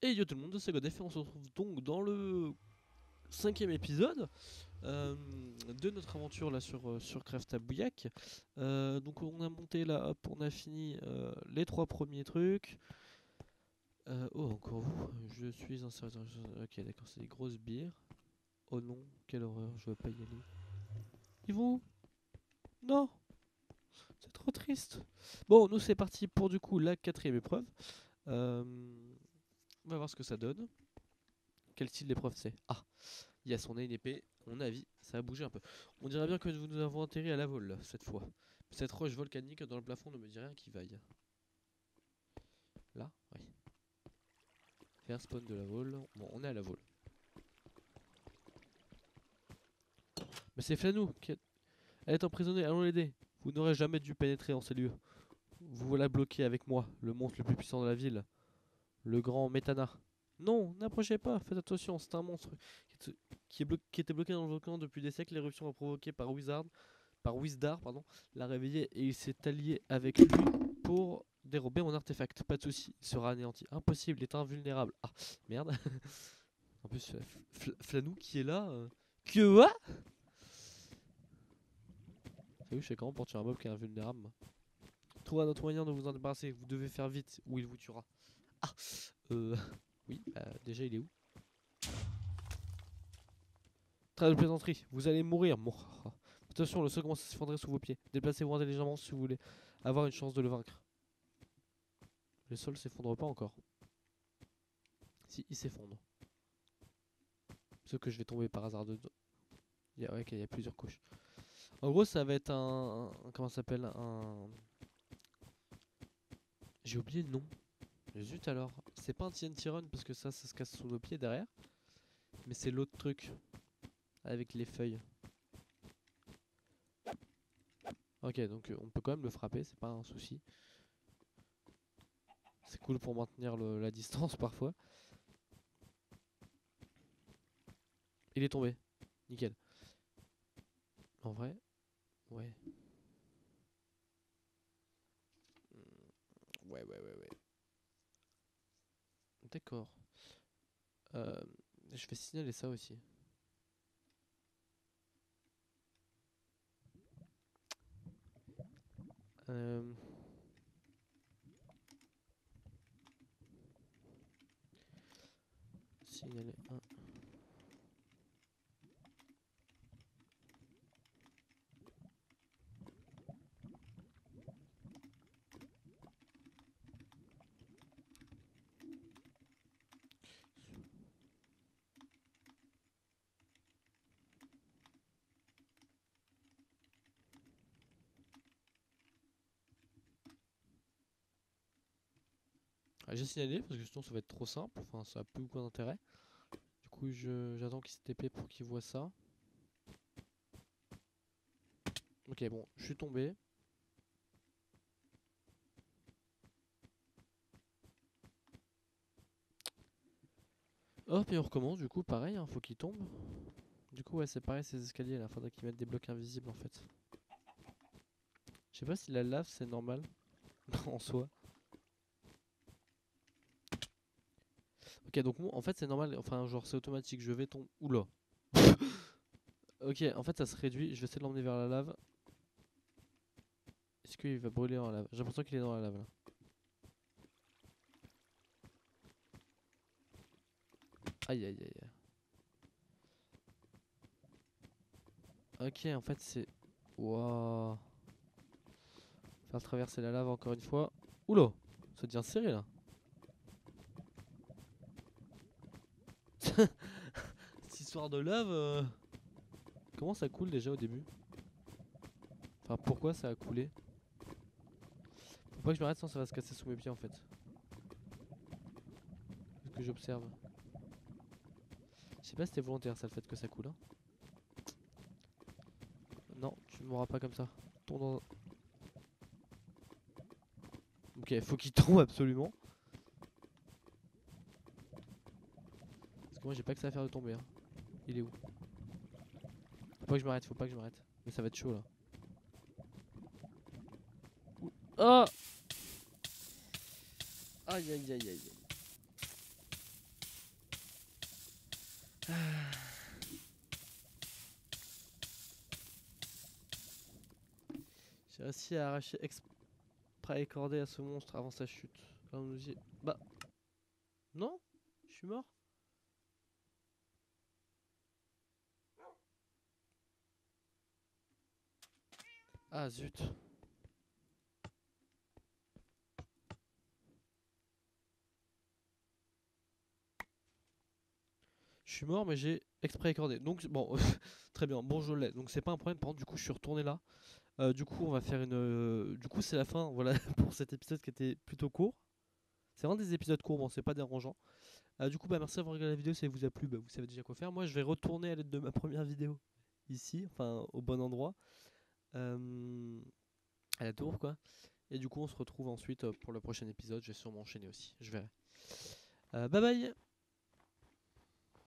Et yo tout le monde, c'est Godef et on se retrouve donc dans le 5ème épisode de notre aventure là sur Craft à Bouillac. Donc on a monté là, hop, on a fini les 3 premiers trucs. Oh encore vous, je suis un serviteur. Ok d'accord, c'est des grosses bières. Oh non, quelle horreur, je veux pas y aller. Ils vont où? Non, c'est trop triste. Bon, nous c'est parti pour du coup la 4ème épreuve. On va voir ce que ça donne. Quel style d'épreuve c'est? Ah, yes, on a une épée, on a vie, ça a bougé un peu. On dirait bien que nous avons atterri à la vol cette fois. Cette roche volcanique dans le plafond ne me dit rien qui vaille. Là? Oui. Faire spawn de la vol. Bon, on est à la vol. Mais c'est Flanou qui est... Elle est emprisonnée, allons l'aider. Vous n'aurez jamais dû pénétrer en ces lieux. Vous voilà bloqué avec moi, le monstre le plus puissant de la ville. Le grand Metana. Non, n'approchez pas, faites attention, c'est un monstre qui était bloqué dans le volcan depuis des siècles. L'éruption provoquée par Wisdar, pardon, l'a réveillé et il s'est allié avec lui pour dérober mon artefact. Pas de soucis, il sera anéanti. Impossible, il est invulnérable. Ah, merde. En plus, Flanou qui est là. Que quoi? C'est où je sais comment pour tuer un mob qui est invulnérable. Trouvez un autre moyen de vous en débarrasser. Vous devez faire vite ou il vous tuera. Ah, oui, bah déjà il est où? Très de plaisanterie, vous allez mourir. Bon. Attention, le sol commence à s'effondrer sous vos pieds. Déplacez-vous intelligemment si vous voulez avoir une chance de le vaincre. Le sol s'effondre pas encore. Si, il s'effondre. Sauf que je vais tomber par hasard dedans. Il y a plusieurs couches. En gros, ça va être comment ça s'appelle? J'ai oublié le nom. Zut alors. C'est pas un TNT Run parce que ça se casse sous nos pieds derrière. Mais c'est l'autre truc. Avec les feuilles. Ok, donc on peut quand même le frapper, c'est pas un souci. C'est cool pour maintenir la distance parfois. Il est tombé. Nickel. En vrai, ouais. Ouais. D'accord. Euh, je vais signaler ça aussi. Euh... Signaler 1. Ah, j'ai signalé parce que sinon ça va être trop simple. Enfin, ça a plus beaucoup d'intérêt. Du coup, j'attends qu'il s'TP pour qu'il voit ça. Ok, bon, je suis tombé. Hop, et on recommence. Du coup, pareil, hein, faut qu'il tombe. Du coup, ouais, c'est pareil, ces escaliers là. Faudrait qu'ils mettent des blocs invisibles en fait. Je sais pas si la lave c'est normal en soi. Ok, donc en fait c'est normal, enfin genre c'est automatique, je vais tomber... Oula. Ok, en fait ça se réduit, je vais essayer de l'emmener vers la lave. Est-ce qu'il va brûler dans la lave? J'ai l'impression qu'il est dans la lave là. Aïe. Ok, en fait c'est... Waouh. Faire traverser la lave encore une fois. Oula, ça devient serré là. Cette histoire de lave... Comment ça coule déjà au début? Enfin pourquoi ça a coulé? Faut pas que je m'arrête sinon ça va se casser sous mes pieds en fait. C'est ce que j'observe. Je sais pas si c'était volontaire ça le fait que ça coule hein. Non, tu mourras pas comme ça. Tombe dans... Ok, faut qu'il tombe absolument. Parce que moi j'ai pas que ça à faire de tomber hein. Il est où? Faut pas que je m'arrête, faut pas que je m'arrête. Mais ça va être chaud là. Oh! Aïe. J'ai réussi à arracher exprès cordé à ce monstre avant sa chute. Là, on nous dit... Bah... Non? Je suis mort? Ah zut. Je suis mort mais j'ai exprès accordé. Donc bon, très bien, bon je l'ai. Donc c'est pas un problème, par contre du coup je suis retourné là. Du coup on va faire une... Du coup c'est la fin, voilà, pour cet épisode qui était plutôt court. C'est vraiment des épisodes courts, bon c'est pas dérangeant. Du coup bah merci d'avoir regardé la vidéo, si elle vous a plu, bah, vous savez déjà quoi faire. Moi je vais retourner à l'aide de ma première vidéo ici, enfin au bon endroit. À la tour quoi. Et du coup on se retrouve ensuite pour le prochain épisode, je vais sûrement enchaîner aussi, je verrai. Bye bye.